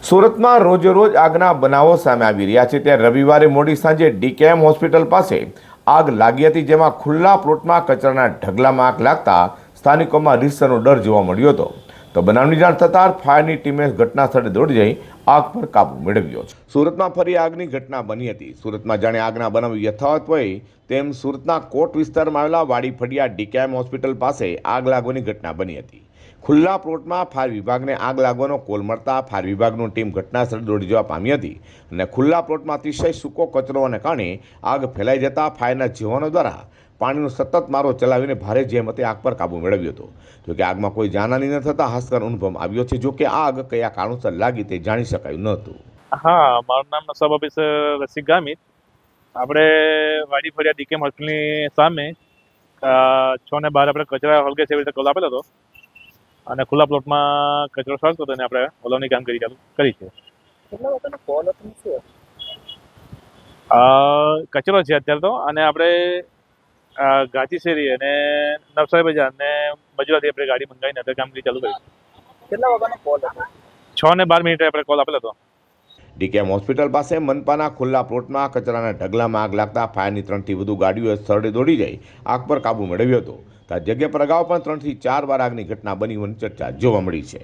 સુરતમાં રોજેરોજ આગના બનાવો સામે આવી રહ્યા છે ત્યારે રવિવારે મોડી સાંજે ડીકેએમ હોસ્પિટલ પાસે આગ લાગી હતી, જેમાં ખુલ્લા પ્લોટમાં કચરાના ઢગલામાં આગ લાગતા સ્થાનિકોમાં રીતસરનો ડર જોવા મળ્યો હતો. તો બનાવની જાણ થતાં ફાયરની ટીમે ઘટના સ્થળે દોડી જઈ આગ પર કાબુ મેળવ્યો છે. સુરતમાં ફરી આગની ઘટના બની હતી. સુરતમાં જાણે આગના બનાવ યથાવત હોય તેમ સુરતના કોટ વિસ્તારમાં આવેલા વાડી ફળિયા ડીકેએમ હોસ્પિટલ પાસે આગ લાગવાની ઘટના બની હતી. ખુલ્લા પ્લોટમાં ફાયર વિભાગને આગ લાગવાનો કોલ મળતા ફાયર વિભાગની ટીમ ઘટના સ્થળે દોડી જવા પામી હતી અને ખુલ્લા પ્લોટમાં અતિશય સૂકો કચરો હોવાને કારણે આગ ફેલાઈ જતા ફાયરના જવાનો દ્વારા પાણીનો સતત મારો ચલાવીને ભારે જહેમતે આગ પર કાબૂ મેળવ્યો હતો. જોકે આગમાં કોઈ જાનહાની ન થતાં હાશકાર અનુભવ આવ્યો છે. જોકે આગ કયા કારણોસર લાગી તે જાણી શકાયું ન હતું. હા, મારું નામ સબ ઓફિસર રસિક ગામિત. આપણે વાડી ફળિયા ડીકેએમ હોસ્પિટલની સામે 6 ને 12 આપણે કચરા હળગે છે એવી રીતે કોલ આપેલો હતો અને ખુલ્લા પ્લોટમાં કચરો સળગતો હતો અને આપણે ઓલાવની કામગીરી ચાલુ કરી છે. કેટલા વાગ્યાનો કોલ હતો ને શું? કચરો છે અત્યારે તો, અને આપણે ગાંધી શેરી અને નવસારી બજાર અને મજૂરાથી આપણે ગાડી મંગાવીને અત્યારે કામગીરી ચાલુ કરી. કેટલા વાગ્યાનો કોલ હતો? 6 ને 12 મિનિટે આપણે કોલ આપેલો હતો. ડીકેએમ હોસ્પિટલ પાસે મનપાના ખુલ્લા પ્લોટમાં કચરાના ઢગલામાં આગ લાગતા ફાયરની 3 થી વધુ ગાડીઓએ સ્થળે દોડી જઈ આગ પર કાબૂ મેળવ્યો હતો. તો આ જગ્યા પર અગાઉ પણ 3 થી 4 વાર આગની ઘટના બની હોવાની ચર્ચા જોવા મળી છે.